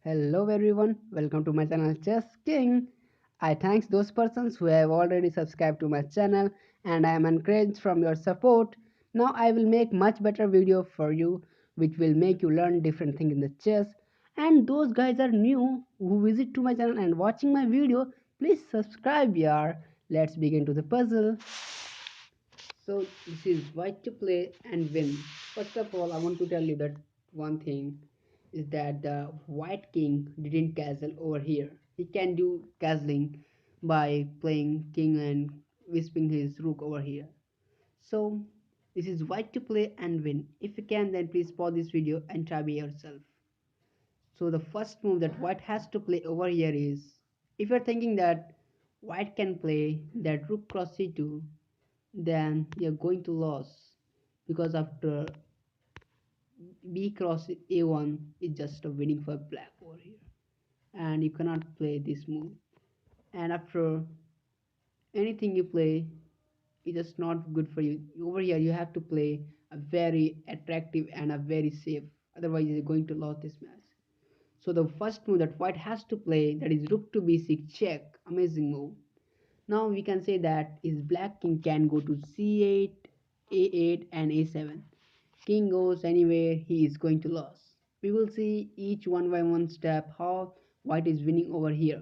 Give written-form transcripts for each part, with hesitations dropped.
Hello everyone, welcome to my channel Chess King. I thanks those persons who have already subscribed to my channel and I am encouraged from your support. Now I will make much better video for you which will make you learn different things in the chess. And those guys are new who visit to my channel and watching my video, please subscribe yaar. Let's begin to the puzzle. So this is white to play and win. First of all, I want to tell you that one thing is that the white king didn't castle over here. He can do castling by playing king and whispering his rook over here. So this is white to play and win. If you can, then please pause this video and try by yourself. So the first move that white has to play over here is, if you're thinking that white can play that rook cross c2, then you're going to lose, because after b cross a1 is just a winning for black over here and you cannot play this move. And after anything you play, it's just not good for you. Over here you have to play a very attractive and a very safe, otherwise you're going to lose this match. So the first move that white has to play, that is rook to b6 check, amazing move. Now we can say that his black king can go to c8, a8 and a7. King goes anywhere, he is going to lose. We will see each one by one step how white is winning over here.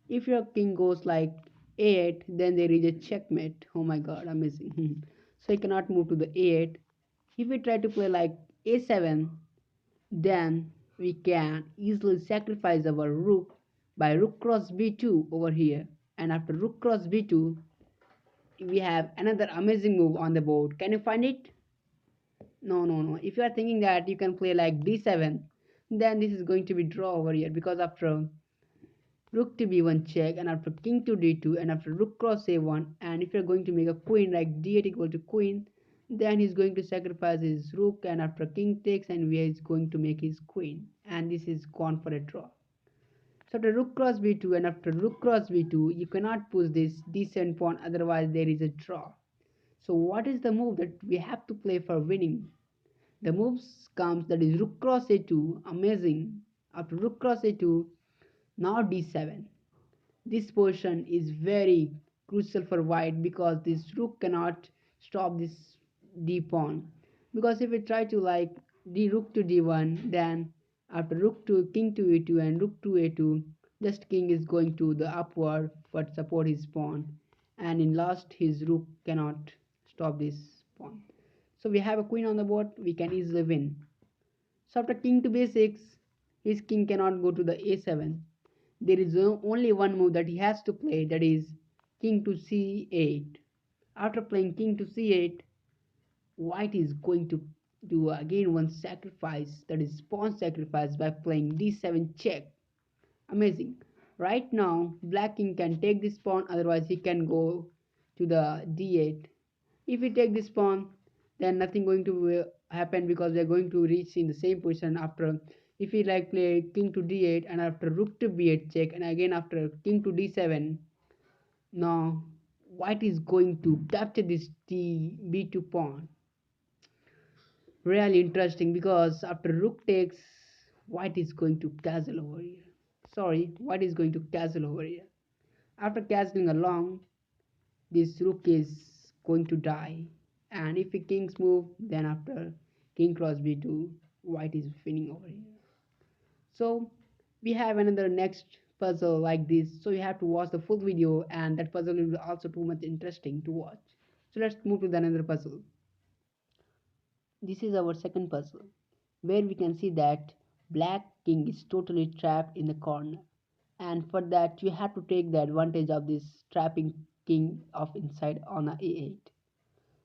If your king goes like a8, then there is a checkmate. Oh my god, amazing. So he cannot move to the a8. If we try to play like a7, then we can easily sacrifice our rook by rook cross b2 over here. And after rook cross b2, we have another amazing move on the board. Can you find it? No. If you are thinking that you can play like d7, then this is going to be draw over here, because after rook to b1 check and after king to d2 and after rook cross a1, and if you're going to make a queen like d8 equal to queen, then he's going to sacrifice his rook and after king takes and we is going to make his queen, and this is gone for a draw. So after rook cross b2 and after rook cross b2, you cannot push this d7 pawn, otherwise there is a draw. So what is the move that we have to play for winning? The moves comes, that is rook cross a2, amazing. After rook cross a2, now d7. This position is very crucial for white because this rook cannot stop this d pawn. Because if we try to like d rook to d1, then after rook to king to e2 and rook to a2, just king is going to the upward but support his pawn, and in last his rook cannot stop this pawn. So we have a queen on the board, we can easily win. So after king to b6, his king cannot go to the a7. There is only one move that he has to play, that is king to c8. After playing king to c8, white is going to do again one sacrifice, that is pawn sacrifice, by playing d7 check. Amazing. Right now black king can take this pawn, otherwise he can go to the d8. If we take this pawn, then nothing going to happen, because we are going to reach in the same position. After, if we like play king to d8 and after rook to b8 check and again after king to d7, now white is going to capture this b2 pawn. Really interesting, because after rook takes, white is going to castle over here. Sorry, white is going to castle over here. After castling along, this rook is going to die, and if a king's move, then after king cross b2, white is winning over here. So we have another next puzzle like this, so you have to watch the full video, and that puzzle will be also too much interesting to watch. So let's move to the another puzzle. This is our second puzzle, where we can see that black king is totally trapped in the corner, and for that you have to take the advantage of this trapping king of inside on a a8.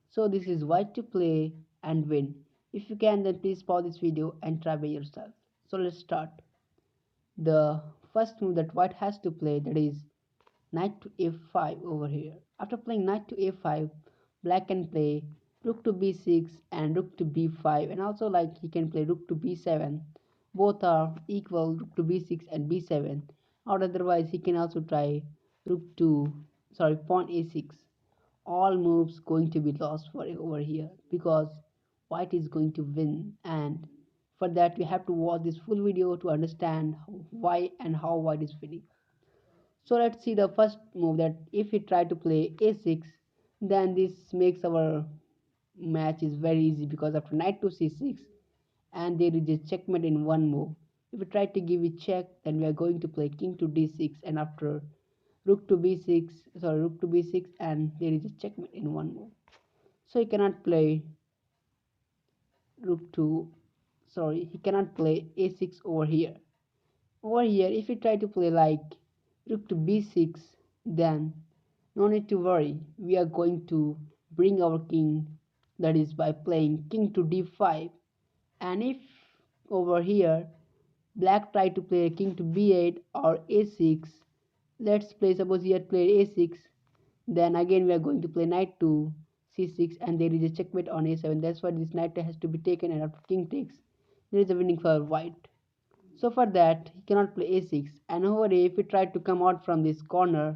So this is white to play and win. If you can, then please pause this video and try by yourself. So let's start. The first move that white has to play, that is knight to f5 over here. After playing knight to a5, black can play rook to b6 and rook to b5, and also like he can play rook to b7. Both are equal, rook to b6 and b7. Or otherwise he can also try rook to, sorry, pawn a6. All moves going to be lost for over here, because white is going to win, and For that we have to watch this full video to understand why and how white is winning. So let's see the first move, that if we try to play a6, then this makes our match is very easy, because after knight to c6 and there is a checkmate in one move. If we try to give a check, then we are going to play king to d6, and after rook to b6, and there is a checkmate in one move. So he cannot play rook to he cannot play a6 over here. Over here, if we try to play like rook to b6, then no need to worry. We are going to bring our king, that is by playing king to d5. And if over here black try to play king to b8 or a6, let's play, suppose he had played a6, then again we are going to play knight to c6, and there is a checkmate on a7. That's why this knight has to be taken, and after king takes, there is a winning for white. So for that he cannot play a6, and over here if we try to come out from this corner,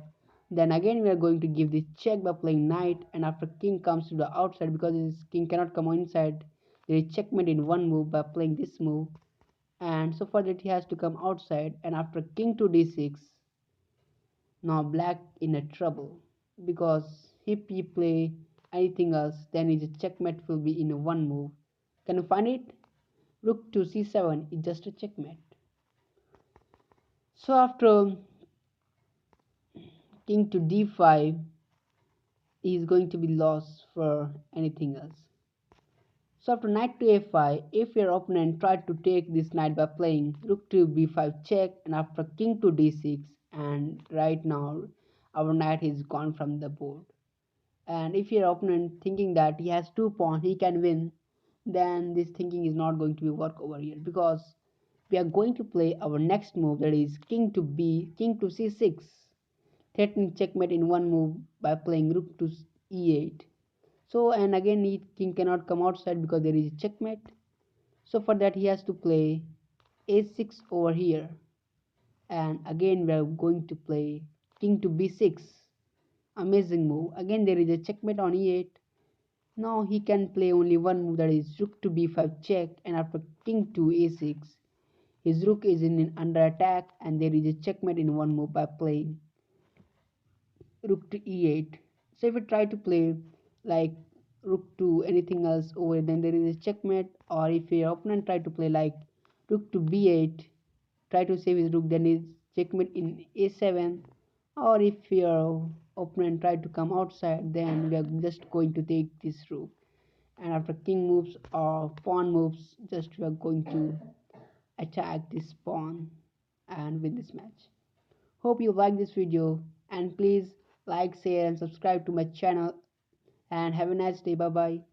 then again we are going to give this check by playing knight, and after king comes to the outside, because this king cannot come inside, there is checkmate in one move by playing this move. And so for that he has to come outside, and after king to d6, now black in a trouble, because if he play anything else, then his checkmate will be in one move. Can you find it? Rook to c7 is just a checkmate. So after king to d5 is going to be lost for anything else. So after knight to a5, if your opponent tried to take this knight by playing rook to b5 check, and after king to d6, and right now our knight is gone from the board. And if your opponent thinking that he has two pawns, he can win, then this thinking is not going to be work over here, because we are going to play our next move, that is king to c6, threatening checkmate in one move by playing rook to e8. So, and again king cannot come outside because there is a checkmate. So for that he has to play a6 over here, and again we are going to play king to b6. Amazing move. Again there is a checkmate on e8. Now he can play only one move, that is rook to b5 check, and after king to a6, his rook is in under attack, and there is a checkmate in one move by playing rook to e8. So if you try to play like rook to anything else over, then there is a checkmate. Or if your opponent try to play like rook to b8, try to save his rook, then is checkmate in a7. Or if your opponent try to come outside, then we are just going to take this rook, and after king moves or pawn moves, just we are going to attack this pawn and win this match. Hope you like this video, and please like, share and subscribe to my channel, and have a nice day. Bye bye.